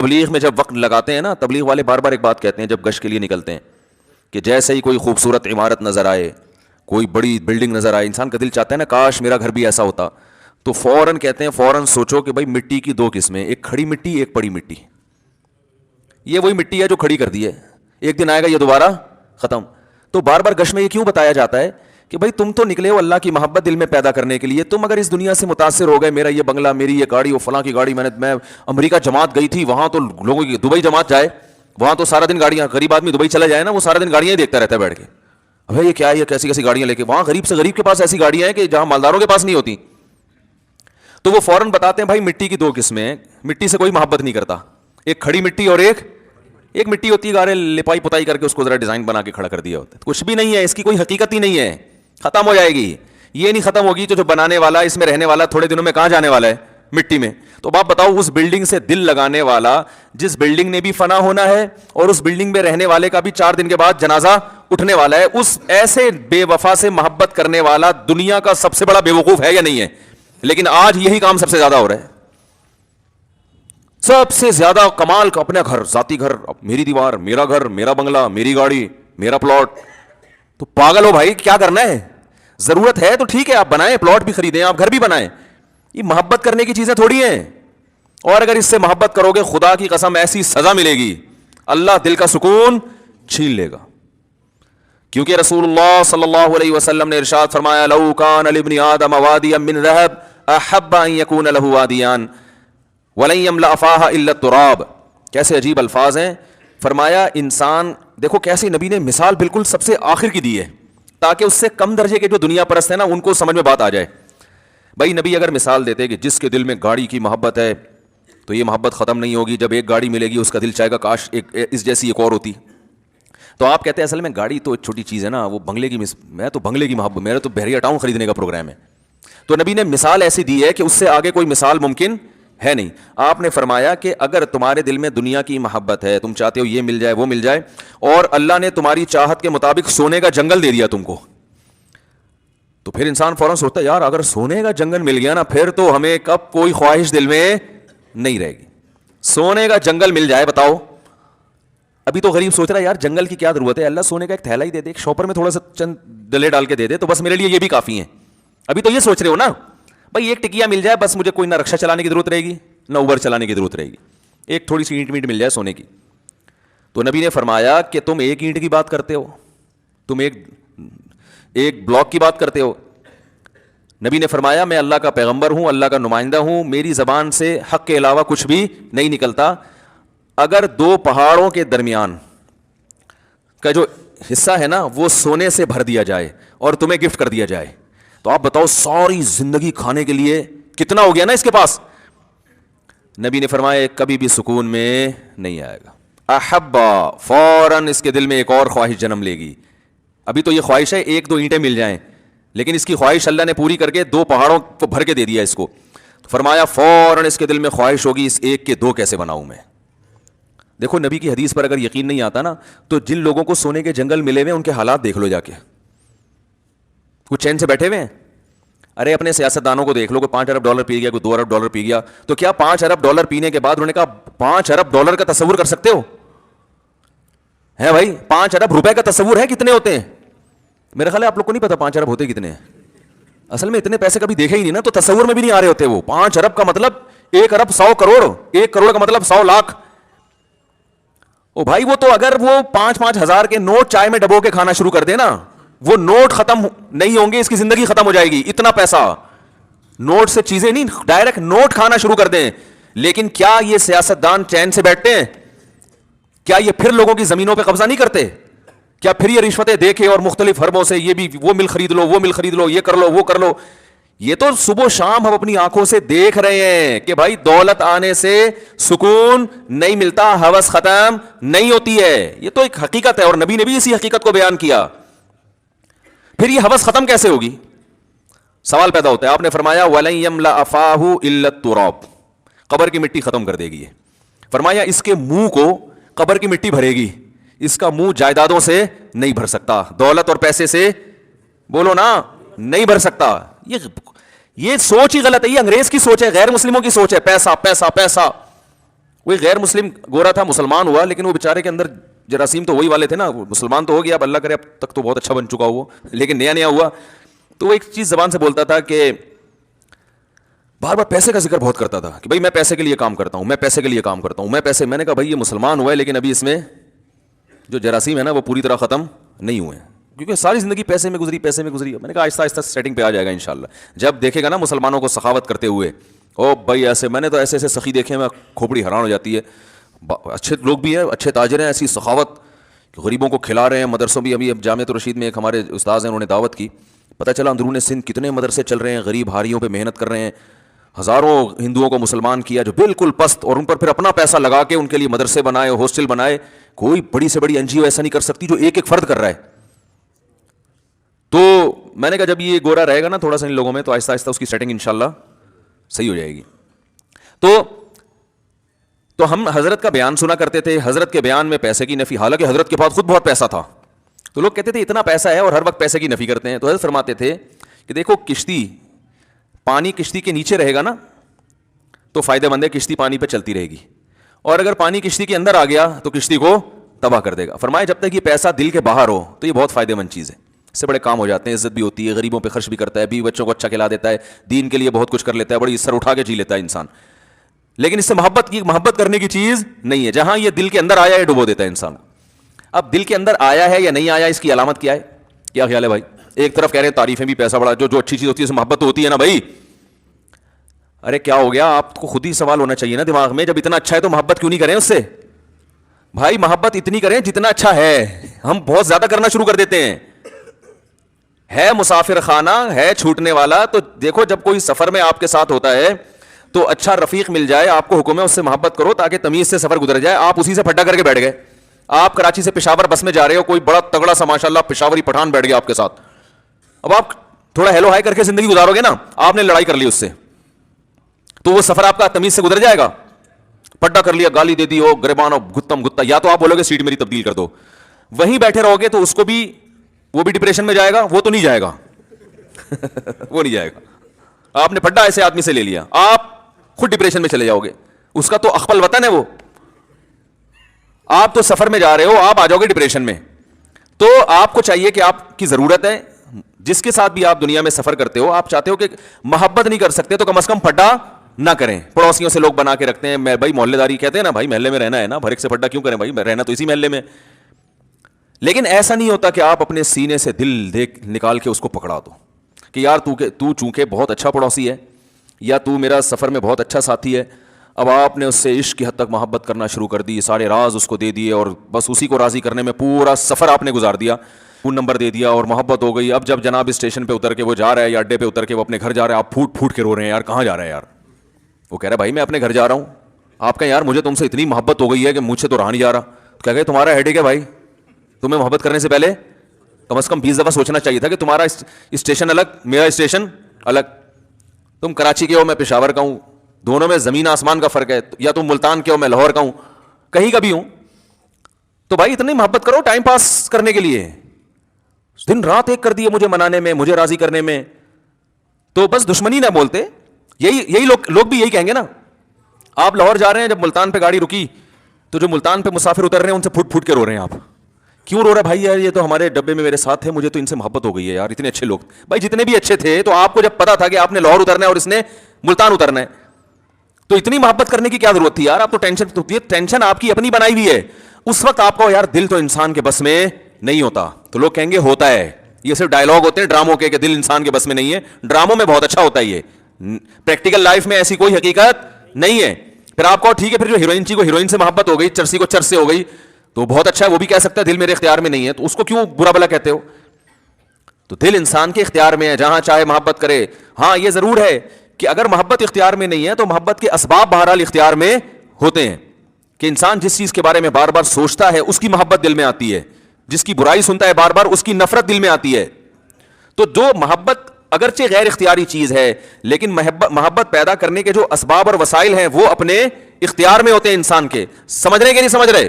تبلیغ میں جب وقت لگاتے ہیں نا، تبلیغ والے بار بار ایک بات کہتے ہیں جب گشت کے لیے نکلتے ہیں کہ جیسے ہی کوئی خوبصورت عمارت نظر آئے، کوئی بڑی بلڈنگ نظر آئے، انسان کا دل چاہتا ہے نا کاش میرا گھر بھی ایسا ہوتا، تو فوراً کہتے ہیں فوراً سوچو کہ بھائی مٹی کی دو قسمیں، ایک کھڑی مٹی ایک پڑی مٹی. یہ وہی مٹی ہے جو کھڑی کر دی ہے، ایک دن آئے گا یہ دوبارہ ختم. تو بار بار گشت میں یہ کیوں بتایا جاتا ہے کہ بھائی تم تو نکلے ہو اللہ کی محبت دل میں پیدا کرنے کے لیے، تم اگر اس دنیا سے متاثر ہو گئے، میرا یہ بنگلہ، میری یہ گاڑی، وہ فلاں کی گاڑی، میں امریکہ جماعت گئی تھی وہاں تو لوگوں کی، دبئی جماعت جائے وہاں تو سارا دن گاڑیاں، غریب آدمی دبئی چلا جائے نا وہ سارا دن گاڑیاں ہی دیکھتا رہتا ہے بیٹھ کے، ابھی یہ کیا ہے، یہ کیسی کیسی گاڑیاں لے کے، وہاں غریب سے غریب کے پاس ایسی گاڑیاں ہیں کہ جہاں مالداروں کے پاس نہیں ہوتی. تو وہ فوراً بتاتے ہیں بھائی مٹی کی دو قسمیں ہیں، مٹی سے کوئی محبت نہیں کرتا، ایک کھڑی مٹی اور ایک مٹی ہوتی ہے گارے لپائی پتائی کر کے اس کو ذرا ڈیزائن بنا کے کھڑا کر دیا ہوتا ہے، کچھ بھی نہیں ہے، اس کی کوئی حقیقت ہی نہیں ہے، ختم ہو جائے گی. یہ نہیں ختم ہوگی جو بنانے والا، اس میں رہنے والا تھوڑے دنوں میں کہاں جانے والا ہے؟ مٹی میں. تو اب آپ بتاؤ اس بلڈنگ سے دل لگانے والا، جس بلڈنگ نے بھی فنا ہونا ہے اور اس بلڈنگ میں رہنے والے کا بھی 4 دن کے بعد جنازہ اٹھنے والا ہے، اس ایسے بے وفا سے محبت کرنے والا دنیا کا سب سے بڑا بے وقوف ہے یا نہیں ہے؟ لیکن آج یہی کام سب سے زیادہ ہو رہا ہے، سب سے زیادہ کمال کا اپنا گھر، ذاتی گھر، میری دیوار، میرا گھر، میرا بنگلہ، میری گاڑی، میرا پلاٹ. تو پاگل ہو بھائی، کیا کرنا ہے؟ ضرورت ہے تو ٹھیک ہے آپ بنائیں، پلاٹ بھی خریدیں، آپ گھر بھی بنائیں، یہ محبت کرنے کی چیزیں تھوڑی ہیں. اور اگر اس سے محبت کرو گے خدا کی قسم ایسی سزا ملے گی، اللہ دل کا سکون چھین لے گا. کیونکہ رسول اللہ صلی اللہ علیہ وسلم نے ارشاد فرمایا لو کان لابن آدم وادیا من ذهب احب ان يكون له وادیان ولن يملأ فاها الا التراب. کیسے عجیب الفاظ ہیں. فرمایا انسان، دیکھو کیسے نبی نے مثال بالکل سب سے آخر کی دی ہے تاکہ اس سے کم درجے کے جو دنیا پرست ہیں نا ان کو سمجھ میں بات آ جائے. بھائی نبی اگر مثال دیتے کہ جس کے دل میں گاڑی کی محبت ہے تو یہ محبت ختم نہیں ہوگی، جب ایک گاڑی ملے گی اس کا دل چاہے گا کاش اس جیسی ایک اور ہوتی. تو آپ کہتے ہیں اصل میں گاڑی تو ایک چھوٹی چیز ہے نا، وہ بنگلے کی میں تو بنگلے کی محبت، میرا تو بحریہ ٹاؤن خریدنے کا پروگرام ہے. تو نبی نے مثال ایسی دی ہے کہ اس سے آگے کوئی مثال ممکن ہے نہیں. آپ نے فرمایا کہ اگر تمہارے دل میں دنیا کی محبت ہے، تم چاہتے ہو یہ مل جائے وہ مل جائے، اور اللہ نے تمہاری چاہت کے مطابق سونے کا جنگل دے دیا تم کو، تو پھر انسان فوراً سوچتا ہے یار اگر سونے کا جنگل مل گیا نا پھر تو ہمیں کب کوئی خواہش دل میں نہیں رہے گی. سونے کا جنگل مل جائے، بتاؤ. ابھی تو غریب سوچ رہا ہے یار جنگل کی کیا ضرورت ہے، اللہ سونے کا ایک تھیلا ہی دے دے، ایک شاپر میں تھوڑا سا چند ڈلے ڈال کے دے دے تو بس میرے لیے یہ بھی کافی ہیں. ابھی تو یہ سوچ رہے ہو نا بھائی ایک ٹکیا مل جائے بس، مجھے کوئی نہ رکشا چلانے کی ضرورت رہے گی نہ اوبر چلانے کی ضرورت رہے گی، ایک تھوڑی سی اینٹ مل جائے سونے کی. تو نبی نے فرمایا کہ تم ایک اینٹ کی بات کرتے ہو، تم ایک بلاک کی بات کرتے ہو. نبی نے فرمایا میں اللہ کا پیغمبر ہوں، اللہ کا نمائندہ ہوں، میری زبان سے حق کے علاوہ کچھ بھی نہیں نکلتا. اگر 2 پہاڑوں کے درمیان کا جو حصہ ہے نا وہ سونے سے بھر دیا جائے اور تمہیں گفٹ کر دیا جائے تو آپ بتاؤ ساری زندگی کھانے کے لیے کتنا ہو گیا نا اس کے پاس. نبی نے فرمایا کبھی بھی سکون میں نہیں آئے گا. احبا، فوراً اس کے دل میں ایک اور خواہش جنم لے گی. ابھی تو یہ خواہش ہے 1-2 اینٹیں مل جائیں، لیکن اس کی خواہش اللہ نے پوری کر کے 2 پہاڑوں کو بھر کے دے دیا اس کو. تو فرمایا فوراً اس کے دل میں خواہش ہوگی اس ایک کے 2 کیسے بناؤں میں. دیکھو نبی کی حدیث پر اگر یقین نہیں آتا نا تو جن لوگوں کو سونے کے جنگل ملے ہوئے ان کے حالات دیکھ لو جا کے، کچھ چین سے بیٹھے ہوئے ہیں. ارے اپنے سیاستدانوں کو دیکھ لو، کوئی $5 ارب پی گیا، کوئی $2 ارب پی گیا، تو کیا $5 ارب پینے کے بعد انہوں نے کہا $5 ارب کا تصور کر سکتے ہو؟ ہے بھائی $5 ارب کا تصور ہے کتنے ہوتے ہیں؟ میرے خیال ہے آپ لوگ کو نہیں پتا 5 ارب ہوتے کتنے ہیں. اصل میں اتنے پیسے کبھی دیکھے ہی نہیں نا تو تصور میں بھی نہیں آ رہے ہوتے. وہ 5 ارب کا مطلب 1 ارب 100 کروڑ، 1 کروڑ کا مطلب 100 لاکھ. او بھائی وہ تو اگر وہ 5-5 ہزار کے نوٹ چائے میں ڈبو کے کھانا شروع کر دے نا وہ نوٹ ختم نہیں ہوں گے، اس کی زندگی ختم ہو جائے گی. اتنا پیسہ نوٹ سے چیزیں نہیں، ڈائریکٹ نوٹ کھانا شروع کر دیں. لیکن کیا یہ سیاستدان چین سے بیٹھتے ہیں؟ کیا یہ پھر لوگوں کی زمینوں پہ قبضہ نہیں کرتے؟ کیا پھر یہ رشوتیں دے کے اور مختلف حربوں سے یہ بھی وہ مل خرید لو، وہ مل خرید لو، یہ کر لو، وہ کر لو؟ یہ تو صبح و شام ہم اپنی آنکھوں سے دیکھ رہے ہیں کہ بھائی دولت آنے سے سکون نہیں ملتا، ہوس ختم نہیں ہوتی ہے. یہ تو ایک حقیقت ہے اور نبی نے بھی اسی حقیقت کو بیان کیا. پھر یہ ہوس ختم کیسے ہوگی؟ سوال پیدا ہوتا ہے. آپ نے فرمایا وَلَن يَمْلَأَ فَاهُ إِلَّا التُّرَابُ، قبر کی مٹی ختم کر دے گی. فرمایا اس کے منہ کو قبر کی مٹی بھرے گی، اس کا منہ جائیدادوں سے نہیں بھر سکتا، دولت اور پیسے سے بولو نا نہیں بھر سکتا. یہ سوچ ہی غلط ہے، یہ انگریز کی سوچ ہے، غیر مسلموں کی سوچ ہے. پیسہ پیسہ پیسہ. وہی غیر مسلم گورا تھا, مسلمان ہوا, لیکن وہ بیچارے کے اندر جراثیم تو وہی والے تھے نا. وہ مسلمان تو ہو گیا, اب اللہ کرے اب تک تو بہت اچھا بن چکا وہ, لیکن نیا نیا ہوا. تو وہ ایک چیز زبان سے بولتا تھا کہ بار بار پیسے کا ذکر بہت کرتا تھا کہ بھائی میں پیسے کے لیے کام کرتا ہوں, میں پیسے کے لیے کام کرتا ہوں, میں پیسے. میں نے کہا بھائی یہ مسلمان ہوا ہے, لیکن ابھی اس میں جو جراثیم ہے نا وہ پوری طرح ختم نہیں ہوئے ہیں, کیونکہ ساری زندگی پیسے میں گزری, پیسے میں گزری. میں نے کہا آہستہ آہستہ سیٹنگ پہ آ جائے گا انشاءاللہ. جب دیکھے گا نا مسلمانوں کو سخاوت کرتے ہوئے, او بھائی ایسے, میں نے تو ایسے ایسے سخی دیکھے ہیں, میں کھوپڑی حیران ہو جاتی ہے. اچھے لوگ بھی ہیں, اچھے تاجر ہیں, ایسی سخاوت, غریبوں کو کھلا رہے ہیں. مدرسوں بھی ابھی جامعۃ الرشید میں ایک ہمارے استاذ ہیں, انہوں نے دعوت کی, پتہ چلا اندرون سندھ کتنے مدرسے چل رہے ہیں, غریب ہاریوں پہ محنت کر رہے ہیں. ہزاروں ہندوؤں کو مسلمان کیا جو بالکل پست, اور ان پر پھر اپنا پیسہ لگا کے ان کے لیے مدرسے بنائے, ہاسٹل بنائے. کوئی بڑی سے بڑی این جی او ایسا نہیں کر سکتی جو ایک ایک فرد کر رہا ہے. تو میں نے کہا جب یہ گورا رہے گا نا تھوڑا سا ان لوگوں میں, تو آہستہ آہستہ اس کی سیٹنگ انشاءاللہ صحیح ہو جائے گی. تو ہم حضرت کا بیان سنا کرتے تھے, حضرت کے بیان میں پیسے کی نفی, حالانکہ حضرت کے پاس خود بہت پیسہ تھا. تو لوگ کہتے تھے اتنا پیسہ ہے اور ہر وقت پیسے کی نفی کرتے ہیں. تو حضرت فرماتے تھے کہ دیکھو کشتی, پانی کشتی کے نیچے رہے گا نا تو فائدہ مند ہے, کشتی پانی پہ چلتی رہے گی, اور اگر پانی کشتی کے اندر آ گیا تو کشتی کو تباہ کر دے گا. فرمایا جب تک یہ پیسہ دل کے باہر ہو تو یہ بہت فائدہ مند چیز ہے, اس سے بڑے کام ہو جاتے ہیں, عزت بھی ہوتی ہے, غریبوں پہ خرچ بھی کرتا ہے, بیوی بچوں کو اچھا کھلا دیتا ہے, دین کے لیے بہت کچھ کر لیتا ہے, بڑی سر اٹھا کے جی لیتا ہے انسان. لیکن اس سے محبت کرنے کی چیز نہیں ہے. جہاں یہ دل کے اندر آیا ہے ڈبو دیتا ہے انسان. اب دل کے اندر آیا ہے یا نہیں آیا, اس کی علامت کیا ہے, کیا خیال ہے بھائی؟ ایک طرف کہہ رہے ہیں تعریفیں بھی, پیسہ بڑا, جو اچھی چیز ہوتی ہے اس سے محبت تو ہوتی ہے نا بھائی. ارے کیا ہو گیا, آپ کو خود ہی سوال ہونا چاہیے نا دماغ میں, جب اتنا اچھا ہے تو محبت کیوں نہیں کریں اس سے؟ بھائی محبت اتنی کریں جتنا اچھا ہے. ہم بہت زیادہ کرنا شروع کر دیتے ہیں. ہے مسافر خانہ, ہے چھوٹنے والا. تو دیکھو جب کوئی سفر میں آپ کے ساتھ ہوتا ہے تو اچھا رفیق مل جائے, آپ کو حکم ہے اس سے محبت کرو تاکہ تمیز سے سفر گزر جائے. آپ اسی سے پھڈا کر کے بیٹھ گئے, آپ کراچی سے پشاور بس میں جا رہے ہو, کوئی بڑا تگڑا سا ماشاءاللہ پشاوری پٹھان بیٹھ گیا آپ کے ساتھ. اب آپ تھوڑا ہیلو ہائی کر کے زندگی گزارو گے نا, آپ نے لڑائی کر لی اس سے, تو وہ سفر آپ کا تمیز سے گزر جائے گا. پڈا کر لیا, گالی دے دی, ہو گریبان گتم گتا, یا تو آپ بولو گے سیٹ میری تبدیل کر دو. وہیں بیٹھے رہو گے تو اس کو بھی, وہ بھی ڈپریشن میں جائے گا, وہ تو نہیں جائے گا وہ نہیں جائے گا. آپ نے پڈا ایسے آدمی سے لے لیا, آپ خود ڈپریشن میں چلے جاؤ گے. اس کا تو اخپل وطن ہے وہ, آپ تو سفر میں جا رہے ہو, آپ آ جاؤ گے ڈپریشن میں. تو آپ کو چاہیے کہ آپ کی ضرورت ہے, جس کے ساتھ بھی آپ دنیا میں سفر کرتے ہو, آپ چاہتے ہو کہ محبت نہیں کر سکتے تو کم از کم پھڈا نہ کریں. پڑوسیوں سے لوگ بنا کے رکھتے ہیں, میں بھائی محلے داری کہتے ہیں نا, بھائی محلے میں رہنا ہے نا, بھر ایک سے پھڈا کیوں کریں بھائی, رہنا تو اسی محلے میں. لیکن ایسا نہیں ہوتا کہ آپ اپنے سینے سے دل نکال کے اس کو پکڑا دو کہ یار تو چونکہ بہت اچھا پڑوسی ہے, یا تو میرا سفر میں بہت اچھا ساتھی ہے. اب آپ نے اس سے عشق کی حد تک محبت کرنا شروع کر دی, سارے راز اس کو دے دیے, اور بس اسی کو راضی کرنے میں پورا سفر آپ نے گزار دیا, فون نمبر دے دیا اور محبت ہو گئی. اب جب جناب اسٹیشن پہ اتر کے وہ جا رہا ہے, یا اڈے پہ اتر کے وہ اپنے گھر جا رہا ہے, آپ پھوٹ پھوٹ کے رو رہے ہیں, یار کہاں جا رہا ہے یار. وہ کہہ رہا ہے بھائی میں اپنے گھر جا رہا ہوں. آپ کہیں یار مجھے تم سے اتنی محبت ہو گئی ہے کہ مجھ سے تو رہا نہیں جا رہا. تو کہہ گئے تمہارا ہیڈیک ہے بھائی, تمہیں محبت کرنے سے پہلے کم از کم 20 دفعہ سوچنا چاہیے تھا کہ تمہارا اسٹیشن الگ, میرا اسٹیشن الگ. تم کراچی کے ہو, میں پشاور کا ہوں, دونوں میں زمین آسمان کا فرق ہے. یا تم ملتان کے ہو, میں لاہور کا ہوں, کہیں کا بھی ہوں. تو بھائی اتنی محبت کرو ٹائم پاس کرنے کے لیے. دن رات ایک کر دیے مجھے منانے میں, مجھے راضی کرنے میں, تو بس دشمنی نہ بولتے. یہی لوگ بھی یہی کہیں گے نا. آپ لاہور جا رہے ہیں, جب ملتان پہ گاڑی رکی تو جو ملتان پہ مسافر اتر رہے ہیں ان سے پھوٹ پھوٹ کے رو رہے ہیں. آپ کیوں رو رہے بھائی؟ یار یہ تو ہمارے ڈبے میں میرے ساتھ تھے, مجھے تو ان سے محبت ہو گئی ہے یار, اتنے اچھے لوگ. بھائی جتنے بھی اچھے تھے, تو آپ کو جب پتا تھا کہ آپ نے لاہور اترنا ہے اور اس نے ملتان اترنا ہے, تو اتنی محبت کرنے کی کیا ضرورت تھی یار؟ آپ تو ٹینشن آپ کی اپنی بنائی ہوئی ہے. اس وقت آپ کو یار دل تو انسان کے بس میں نہیں ہوتا. تو لوگ کہیں گے ہوتا ہے, یہ صرف ڈائلاگ ہوتے ہیں ڈراموں کے کہ دل انسان کے بس میں نہیں ہے. ڈراموں میں بہت اچھا ہوتا ہے, یہ پریکٹیکل لائف میں ایسی کوئی حقیقت نہیں ہے. پھر آپ کو ٹھیک ہے, پھر جو ہیروئن چی کو ہیروئن سے محبت ہو گئی, چرسی کو چرس سے ہو گئی, تو بہت اچھا ہے, وہ بھی کہہ سکتا ہے دل میرے اختیار میں نہیں ہے, تو اس کو کیوں برا بلا کہتے ہو؟ تو دل انسان کے اختیار میں ہے, جہاں چاہے محبت کرے. ہاں یہ ضرور ہے کہ اگر محبت اختیار میں نہیں ہے تو محبت کے اسباب بہرحال اختیار میں ہوتے ہیں, کہ انسان جس چیز کے بارے میں بار بار سوچتا ہے اس کی محبت دل میں آتی ہے, جس کی برائی سنتا ہے بار بار اس کی نفرت دل میں آتی ہے. تو جو محبت اگرچہ غیر اختیاری چیز ہے, لیکن محبت پیدا کرنے کے جو اسباب اور وسائل ہیں وہ اپنے اختیار میں ہوتے ہیں انسان کے. سمجھ رہے کہ نہیں سمجھ رہے؟